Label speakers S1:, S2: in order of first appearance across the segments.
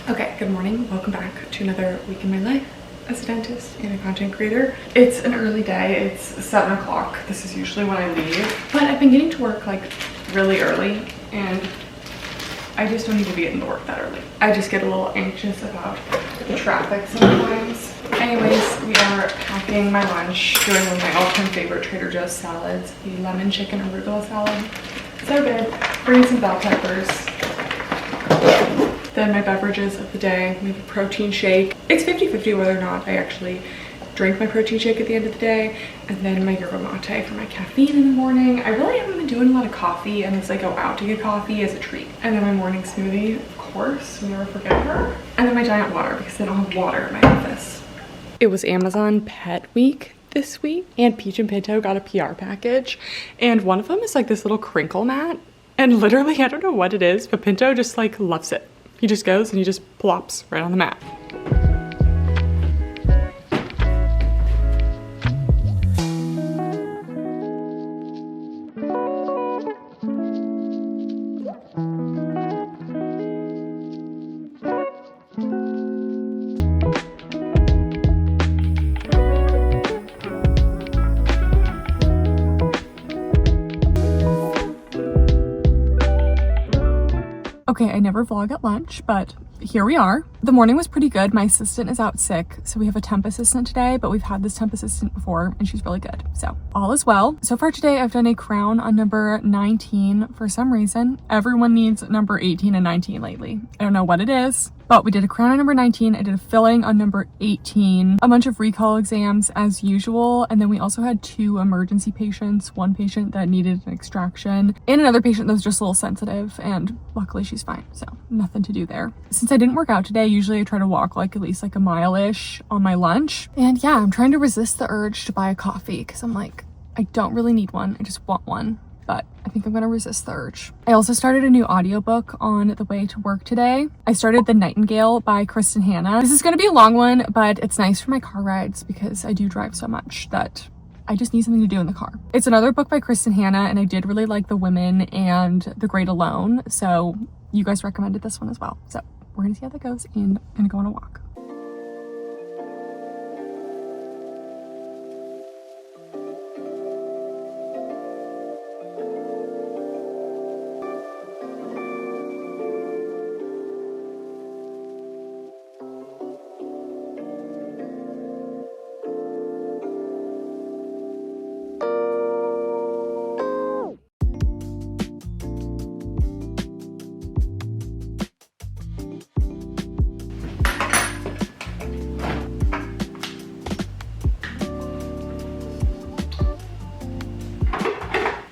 S1: Okay, good morning. Welcome back to another week in my life as a dentist and a content creator. It's an early day. It's 7 o'clock. This is usually when I leave, but I've been getting to work like really early and I just don't need to be getting to work that early. I just get a little anxious about the traffic sometimes. Anyways, we are packing my lunch, doing one of my all-time favorite Trader Joe's salads, the lemon chicken arugula salad. So good. Bringing some bell peppers. Then my beverages of the day, we have a protein shake. It's 50-50 whether or not I actually drink my protein shake at the end of the day, and then my yerba mate for my caffeine in the morning. I really haven't been doing a lot of coffee unless I go out to get coffee as a treat. And then my morning smoothie, of course, we never forget her. And then my giant water because I don't have water in my office. It was Amazon Pet Week this week, and Peach and Pinto got a PR package, and one of them is like this little crinkle mat, and literally I don't know what it is, but Pinto just like loves it. He just goes and he just plops right on the mat. Okay, I never vlog at lunch, but here we are. The morning was pretty good. My assistant is out sick, so we have a temp assistant today, but we've had this temp assistant before and she's really good. So all is well. So far today, I've done a crown on number 19 for some reason. Everyone needs number 18 and 19 lately. I don't know what it is, but we did a crown on number 19. I did a filling on number 18, a bunch of recall exams as usual. And then we also had 2 emergency patients, one patient that needed an extraction and another patient that was just a little sensitive, and luckily she's fine. So nothing to do there. Since I didn't work out today, usually I try to walk like at least like a mile-ish on my lunch. And yeah, I'm trying to resist the urge to buy a coffee because I'm like, I don't really need one. I just want one. But I think I'm gonna resist the urge. I also started a new audiobook on the way to work today. I started The Nightingale by Kristen Hanna. This is gonna be a long one, but it's nice for my car rides because I do drive so much that I just need something to do in the car. It's another book by Kristen Hanna, and I did really like The Women and The Great Alone, so you guys recommended this one as well. So we're gonna see how that goes, and I'm gonna go on a walk.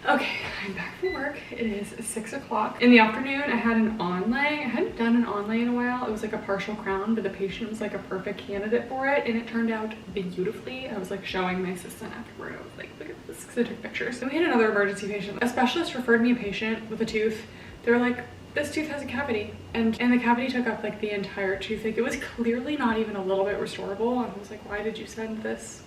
S1: Okay, I'm back from work. It is 6 o'clock. In the afternoon, I had an onlay. I hadn't done an onlay in a while. It was like a partial crown, but the patient was like a perfect candidate for it, and it turned out beautifully. I was like showing my assistant afterward. I was like, look at this, because I took pictures. Then we had another emergency patient. A specialist referred me a patient with a tooth. They were like, this tooth has a cavity, and the cavity took up like the entire tooth. Like, it was clearly not even a little bit restorable. And I was like, why did you send this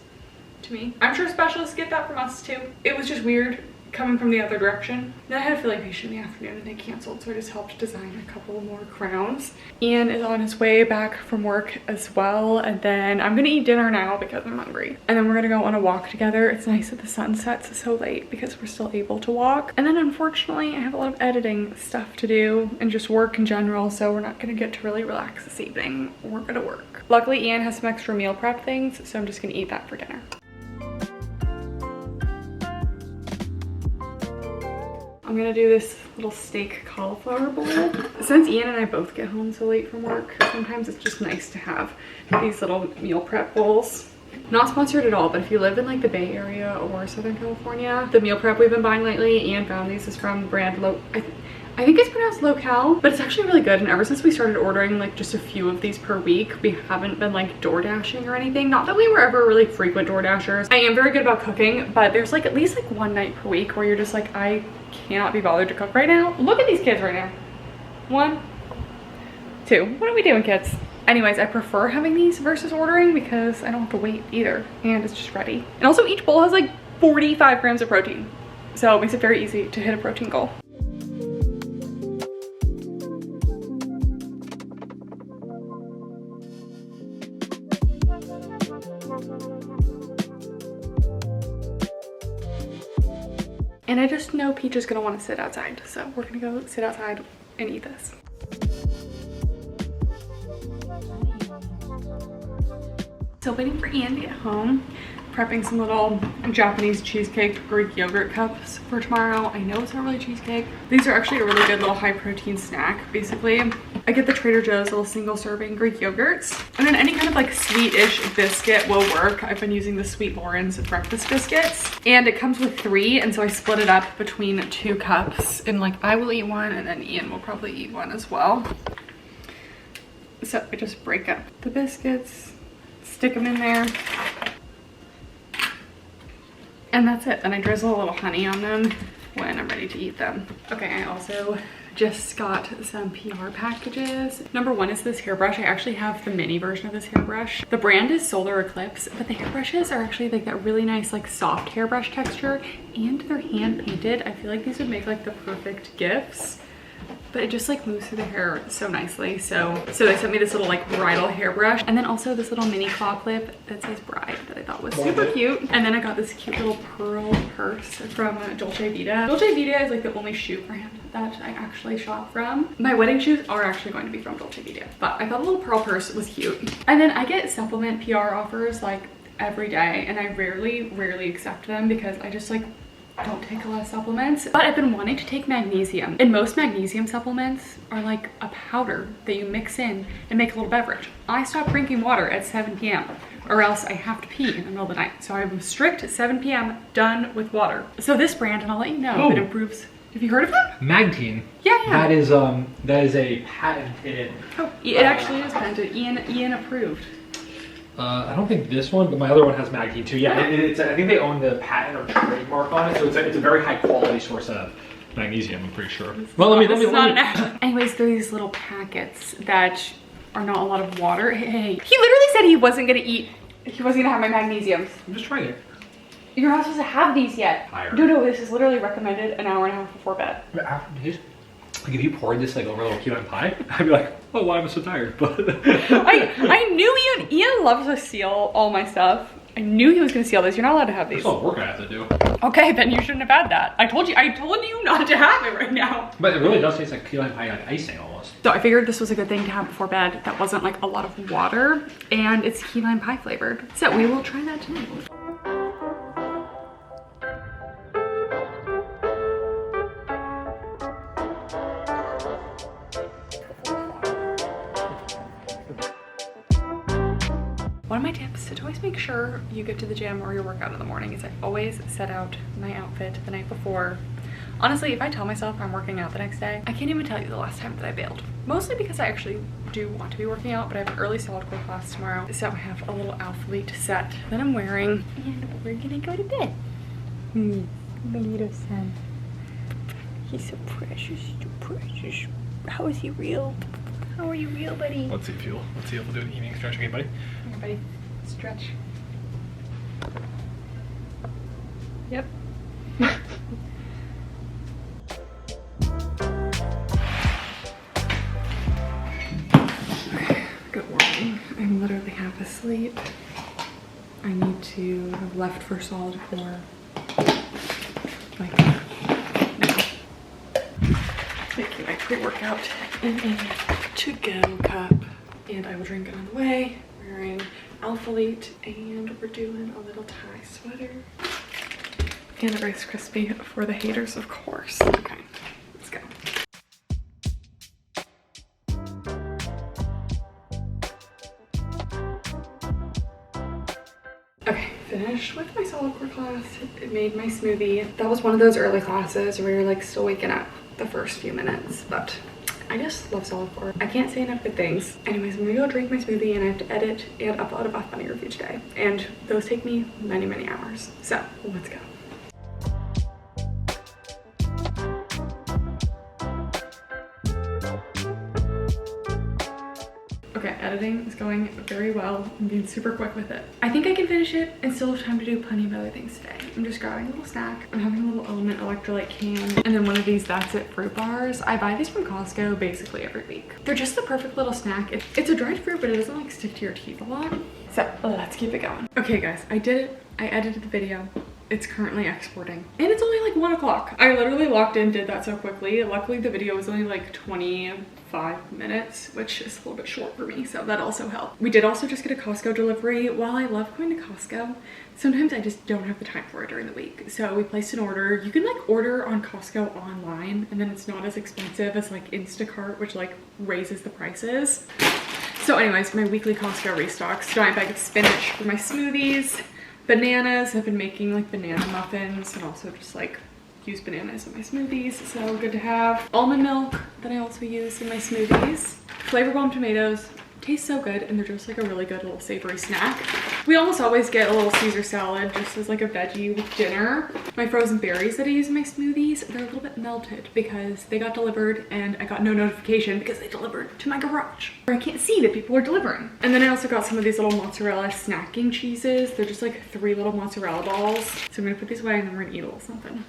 S1: to me? I'm sure specialists get that from us too. It was just weird coming from the other direction. Then I had a filling patient in the afternoon and they canceled, so I just helped design a couple more crowns. Ian is on his way back from work as well, and then I'm gonna eat dinner now because I'm hungry. And then we're gonna go on a walk together. It's nice that the sun sets so late because we're still able to walk. And then unfortunately, I have a lot of editing stuff to do and just work in general, so we're not gonna get to really relax this evening. We're gonna work. Luckily, Ian has some extra meal prep things, so I'm just gonna eat that for dinner. I'm gonna do this little steak cauliflower bowl. Since Ian and I both get home so late from work, sometimes it's just nice to have these little meal prep bowls. Not sponsored at all, but if you live in like the Bay Area or Southern California, the meal prep we've been buying lately, Ian found these, is from the brand I think it's pronounced Locale, but it's actually really good. And ever since we started ordering like just a few of these per week, we haven't been like door dashing or anything. Not that we were ever really frequent door dashers. I am very good about cooking, but there's like at least like one night per week where you're just like, I cannot be bothered to cook right now. Look at these kids right now. 1, 2. What are we doing, kids? Anyways, I prefer having these versus ordering because I don't have to wait either, and it's just ready. And also each bowl has like 45 grams of protein, so it makes it very easy to hit a protein goal. And I just know Peach is gonna want to sit outside. So we're gonna go sit outside and eat this. Still waiting for Ian to get home. Prepping some little Japanese cheesecake Greek yogurt cups for tomorrow. I know it's not really cheesecake. These are actually a really good little high protein snack. Basically, I get the Trader Joe's little single serving Greek yogurts. And then any kind of like sweet-ish biscuit will work. I've been using the Sweet Lauren's breakfast biscuits. And it comes with 3, and so I split it up between 2 cups. And like I will eat one, and then Ian will probably eat one as well. So I just break up the biscuits, stick them in there. And that's it. Then I drizzle a little honey on them when I'm ready to eat them. Okay, I also just got some PR packages. Number 1 is this hairbrush. I actually have the mini version of this hairbrush. The brand is Solar Eclipse, but the hairbrushes are actually like that really nice like soft hairbrush texture, and they're hand painted. I feel like these would make like the perfect gifts. But it just like moves through the hair so nicely. So they sent me this little like bridal hairbrush, and then also this little mini claw clip that says bride that I thought was super cute. And then I got this cute little pearl purse from Dolce Vita. Dolce Vita is like the only shoe brand that I actually shop from. My wedding shoes are actually going to be from Dolce Vita, but I thought a little pearl purse was cute. And then I get supplement PR offers like every day, and I rarely accept them because I just like don't take a lot of supplements. But I've been wanting to take magnesium, and most magnesium supplements are like a powder that you mix in and make a little beverage. I stop drinking water at 7 p.m. or else I have to pee in the middle of the night. So I'm strict at 7 p.m. done with water. So this brand, and I'll let you know, it improves. Have you heard of it?
S2: Magtine.
S1: Yeah.
S2: That is a patented.
S1: Oh, it actually is patented. Ian approved.
S2: I don't think this one, but my other one has Magtine too. Yeah, I think they own the patent or trademark on it, so it's a very high quality source of magnesium, I'm pretty sure. Well, let me.
S1: Anyways, there are these little packets that are not a lot of water. Hey, he literally said he wasn't gonna have my magnesiums.
S2: I'm just trying it.
S1: You're not supposed to have these yet. No, this is literally recommended an hour and a half before bed.
S2: But after this, like if you poured this like over a little key lime pie, I'd be like, oh, why am I so tired? But
S1: I knew Ian loves to steal all my stuff. I knew he was gonna steal this. You're not allowed to have these.
S2: That's all the work I have to do.
S1: Okay, then you shouldn't have had that. I told you not to have it right now.
S2: But it really does taste like key lime pie on icing almost.
S1: So I figured this was a good thing to have before bed that wasn't like a lot of water, and it's key lime pie flavored. So we will try that tonight. One of my tips to always make sure you get to the gym or your workout in the morning is I always set out my outfit the night before. Honestly, if I tell myself I'm working out the next day, I can't even tell you the last time that I bailed. Mostly because I actually do want to be working out, but I have an early solid core class tomorrow. So I have a little athlete set that I'm wearing, and we're gonna go to bed. My little son. He's so precious, so precious. How is he real? How are you real, buddy?
S2: Let's see if we'll do an evening stretch again, buddy.
S1: Here, buddy. Stretch. Yep. Good morning. I'm literally half asleep. I need to have left for solid core. Like now. Making my pre-workout in a to-go cup, and I will drink it on the way. Wearing Alphalete, and we're doing a little tie sweater and a Rice Krispie for the haters, of course. Okay, let's go. Okay, finished with my solid core class. It made my smoothie. That was one of those early classes where you're like still waking up the first few minutes, but I just love solid core. I can't say enough good things. Anyways, I'm gonna go drink my smoothie, and I have to edit and upload a Bath Bunny review today, and those take me many hours. So let's go. Okay, editing is going very well. I'm being super quick with it. I think I can finish it and still have time to do plenty of other things today. I'm just grabbing a little snack. I'm having a little Element electrolyte can, and then one of these That's It fruit bars. I buy these from Costco basically every week. They're just the perfect little snack. It's a dried fruit, but it doesn't like stick to your teeth a lot. So let's keep it going. Okay guys, I did it. I edited the video. it's currently exporting. And it's only like 1 o'clock. I literally logged in, did that so quickly. Luckily the video was only like 25 minutes, which is a little bit short for me, so that also helped. We did also just get a Costco delivery. While I love going to Costco, sometimes I just don't have the time for it during the week. So we placed an order. You can like order on Costco online, and then it's not as expensive as like Instacart, which like raises the prices. So anyways, my weekly Costco restocks. Giant bag of spinach for my smoothies. Bananas. I've been making like banana muffins and also just like use bananas in my smoothies, so good to have. Almond milk that I also use in my smoothies. Flavor Bomb tomatoes. Taste so good, and they're just like a really good little savory snack. We almost always get a little Caesar salad just as like a veggie with dinner. My frozen berries that I use in my smoothies, they're a little bit melted because they got delivered and I got no notification because they delivered to my garage where I can't see that people are delivering. And then I also got some of these little mozzarella snacking cheeses. They're just like 3 little mozzarella balls. So I'm gonna put these away and then we're gonna eat a little something.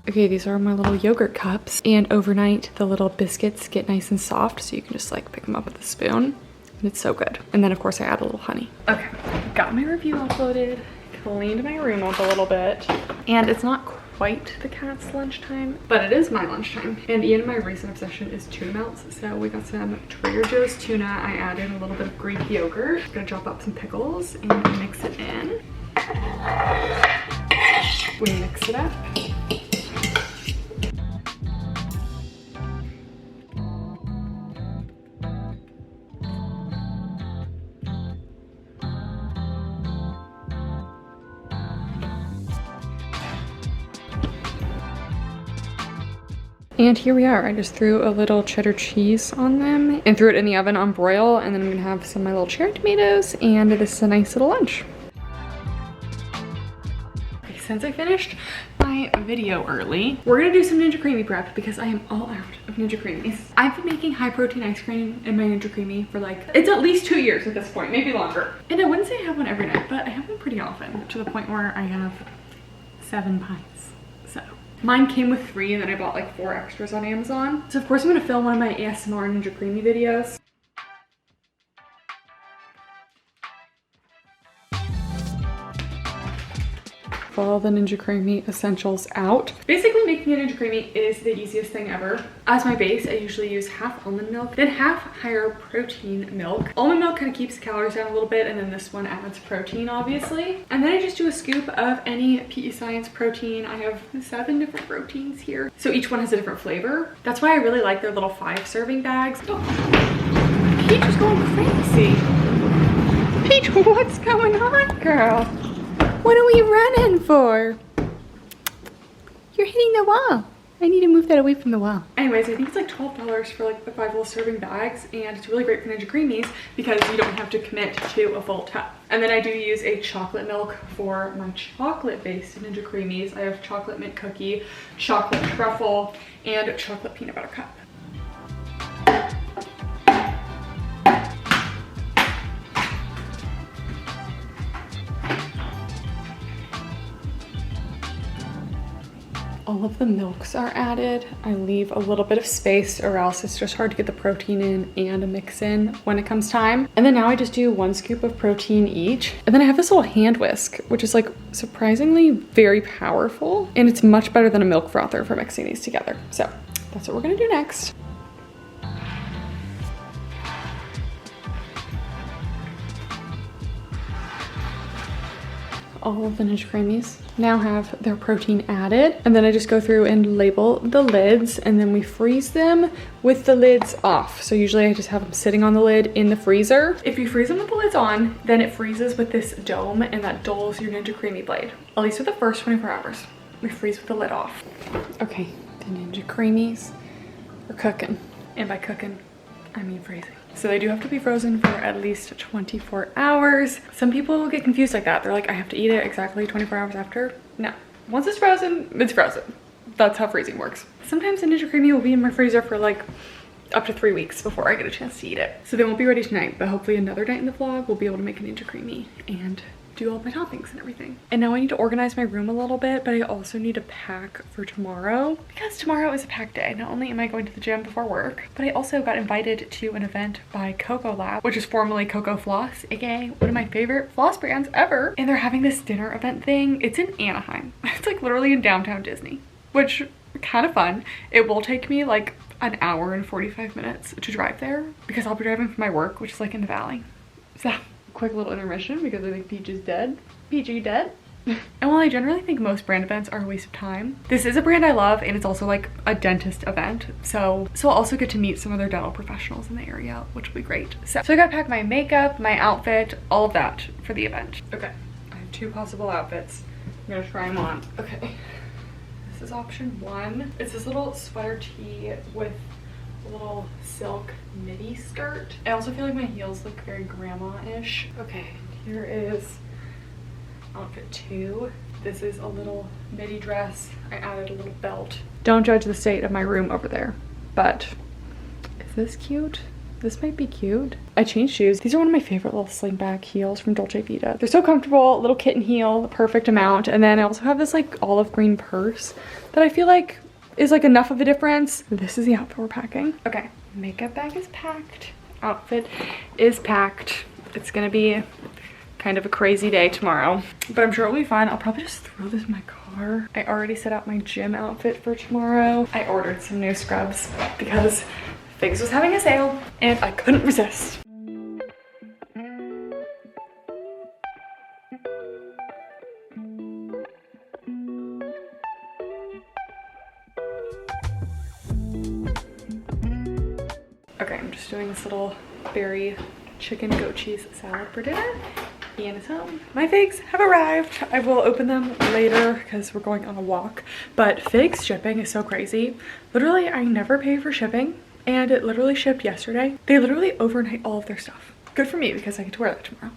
S1: Okay, these are my little yogurt cups, and overnight the little biscuits get nice and soft, so you can just like pick them up with a spoon, and it's so good. And then of course I add a little honey. Okay, got my review uploaded, cleaned my room up a little bit, and it's not quite the cat's lunchtime, but it is my lunchtime. And Ian and my recent obsession is tuna melts, so we got some Trader Joe's tuna. I added a little bit of Greek yogurt. I'm gonna chop up some pickles and mix it in. We mix it up. And here we are. I just threw a little cheddar cheese on them and threw it in the oven on broil, and then I'm gonna have some of my little cherry tomatoes, and this is a nice little lunch. Okay, since I finished my video early, we're gonna do some Ninja Creami prep because I am all out of Ninja Creamis. I've been making high protein ice cream in my Ninja Creami for like, it's at least 2 years at this point, maybe longer. And I wouldn't say I have one every night, but I have one pretty often, to the point where I have 7 pints, so. Mine came with 3, and then I bought like 4 extras on Amazon. So of course I'm gonna film one of my ASMR Ninja Creami videos. Pull all the Ninja Creami essentials out. Basically making a Ninja Creami is the easiest thing ever. As my base, I usually use half almond milk, then half higher protein milk. Almond milk kind of keeps the calories down a little bit, and then this one adds protein, obviously. And then I just do a scoop of any PE Science protein. I have 7 different proteins here, so each one has a different flavor. That's why I really like their little 5-serving bags. Oh, Peach is going crazy. Peach, what's going on, girl? What are we running for? You're hitting the wall. I need to move that away from the wall. Anyways, I think it's like $12 for like the 5 little serving bags, and it's really great for Ninja Creamis because you don't have to commit to a full cup. And then I do use a chocolate milk for my chocolate-based Ninja Creamis. I have chocolate mint cookie, chocolate truffle, and chocolate peanut butter cup. All of the milks are added. I leave a little bit of space, or else it's just hard to get the protein in and a mix in when it comes time. And then now I just do 1 scoop of protein each. And then I have this little hand whisk, which is like surprisingly very powerful. And it's much better than a milk frother for mixing these together. So that's what we're gonna do next. All of the Ninja Creamis now have their protein added, and then I just go through and label the lids, and then we freeze them with the lids off. So usually I just have them sitting on the lid in the freezer. If you freeze them with the lids on, then it freezes with this dome, and that dulls your Ninja Creami blade, at least for the first 24 hours. We freeze with the lid off. Okay, the Ninja Creamis are cooking, and by cooking I mean freezing. So they do have to be frozen for at least 24 hours. Some people get confused like that. They're like, I have to eat it exactly 24 hours after. No, once it's frozen, it's frozen. That's how freezing works. Sometimes a Ninja Creami will be in my freezer for like up to 3 weeks before I get a chance to eat it. So they won't be ready tonight, but hopefully another night in the vlog, we'll be able to make a Ninja Creami and do all my toppings and everything. And now I need to organize my room a little bit, but I also need to pack for tomorrow because tomorrow is a packed day. Not only am I going to the gym before work, but I also got invited to an event by Cocolab, which is formerly Cocofloss, aka one of my favorite floss brands ever. And they're having this dinner event thing. It's in Anaheim. It's like literally in downtown Disney, which kind of fun. It will take me like an hour and 45 minutes to drive there because I'll be driving from my work, which is like in the valley. So quick little intermission because I think Peach is dead. PG dead. And while I generally think most brand events are a waste of time, this is a brand I love, and it's also like a dentist event. So I'll also get to meet some other dental professionals in the area, which will be great. So I gotta pack my makeup, my outfit, all of that for the event. Okay, I have 2 possible outfits. I'm gonna try them on. Okay, this is option 1. It's this little sweater tee with a little silk midi skirt. I also feel like my heels look very grandma-ish. Okay, here is outfit 2. This is a little midi dress. I added a little belt. Don't judge the state of my room over there, but is this cute? This might be cute. I changed shoes. These are one of my favorite little slingback heels from Dolce Vita. They're so comfortable, little kitten heel, the perfect amount. And then I also have this like olive green purse that I feel like is like enough of a difference. This is the outfit we're packing. Okay, makeup bag is packed. Outfit is packed. It's gonna be kind of a crazy day tomorrow, but I'm sure it'll be fine. I'll probably just throw this in my car. I already set out my gym outfit for tomorrow. I ordered some new scrubs because Figs was having a sale and I couldn't resist. Okay, I'm just doing this little berry chicken goat cheese salad for dinner. Ian is home. My figs have arrived. I will open them later because we're going on a walk. But Figs shipping is so crazy. Literally, I never pay for shipping, and it literally shipped yesterday. They literally overnight all of their stuff. Good for me because I get to wear that tomorrow.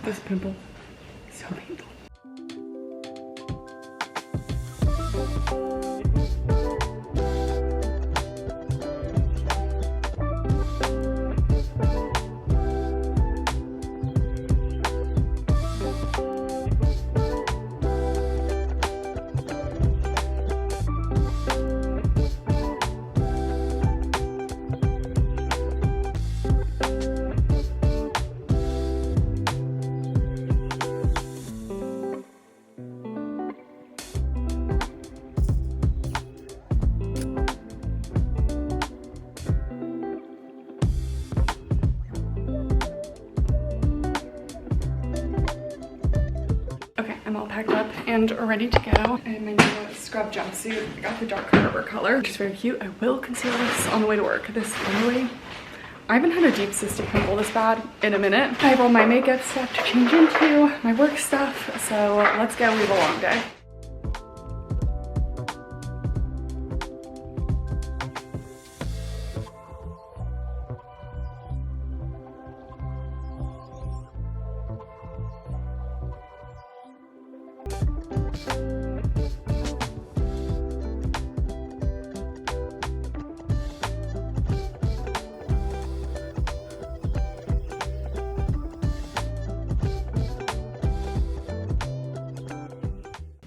S1: This pimple is so painful. I'm all packed up and ready to go. I have my new scrub jumpsuit. I got the dark harbor color, which is very cute. I will conceal this on the way to work. This literally, I haven't had a deep cystic pimple this bad in a minute. I have all my makeup stuff to change into, my work stuff. So let's go, we have a long day.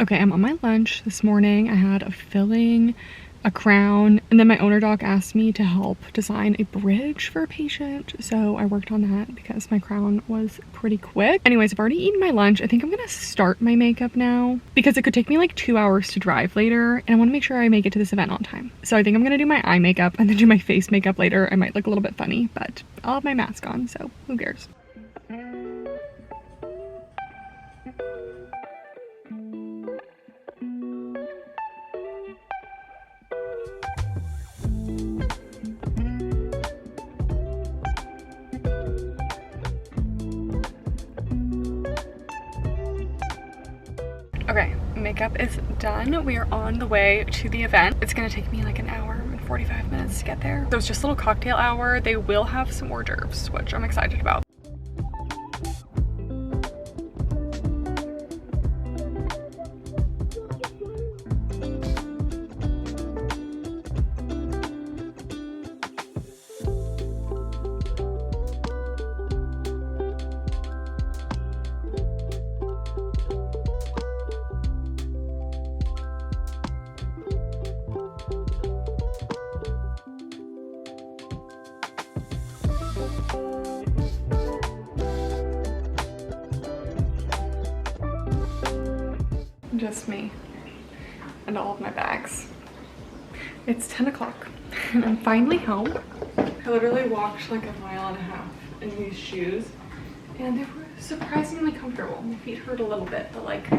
S1: Okay, I'm on my lunch this morning. I had a filling, a crown, and then my owner doc asked me to help design a bridge for a patient. So I worked on that because my crown was pretty quick. Anyways, I've already eaten my lunch. I think I'm gonna start my makeup now because it could take me like 2 hours to drive later, and I wanna make sure I make it to this event on time. So I think I'm gonna do my eye makeup and then do my face makeup later. I might look a little bit funny, but I'll have my mask on, so who cares? Okay, makeup is done. We are on the way to the event. It's gonna take me like an hour and 45 minutes to get there. So it's just a little cocktail hour. They will have some hors d'oeuvres, which I'm excited about. Just me and all of my bags. It's 10 o'clock and I'm finally home. I literally walked like a mile and a half in these shoes and they were surprisingly comfortable. My feet hurt a little bit, but like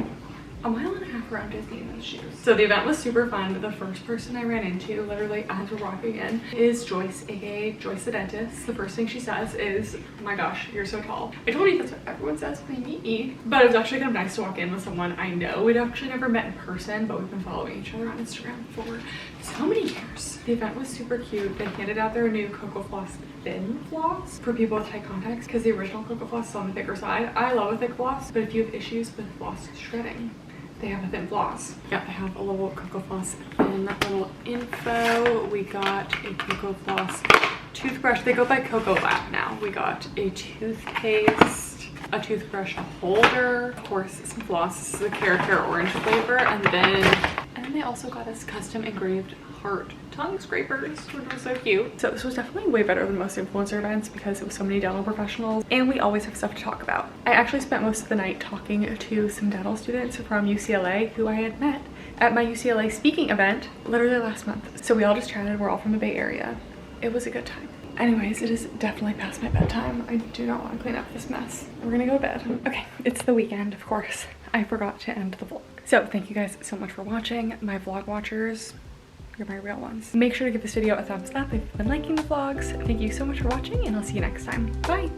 S1: a mile and a half around Disney in those shoes. So the event was super fun. The first person I ran into literally as we're walking in is Joyce, aka Joyce the dentist. The first thing she says is, oh my gosh, you're so tall. I told you that's what everyone says when they meet me. But it was actually kind of nice to walk in with someone I know. We'd actually never met in person, but we've been following each other on Instagram for so many years. The event was super cute. They handed out their new Cocofloss thin floss for people with tight contacts because the original Cocofloss is on the thicker side. I love a thick floss, but if you have issues with floss shredding, they have a thin floss. Yeah, they have a little Cocofloss thin little info. We got a Cocofloss toothbrush. They go by cocolab now. We got a toothpaste, a toothbrush holder, of course some floss. This is the Care orange flavor, and then they also got us custom engraved heart tongue scrapers, which was so cute. So this was definitely way better than most influencer events because it was so many dental professionals and we always have stuff to talk about. I actually spent most of the night talking to some dental students from UCLA who I had met at my UCLA speaking event literally last month. So we all just chatted. We're all from the Bay Area. It was a good time. Anyways, it is definitely past my bedtime. I do not want to clean up this mess. We're gonna go to bed. Okay, it's the weekend, of course. I forgot to end the vlog. So thank you guys so much for watching. My vlog watchers, you're my real ones. Make sure to give this video a thumbs up if you've been liking the vlogs. Thank you so much for watching and I'll see you next time. Bye.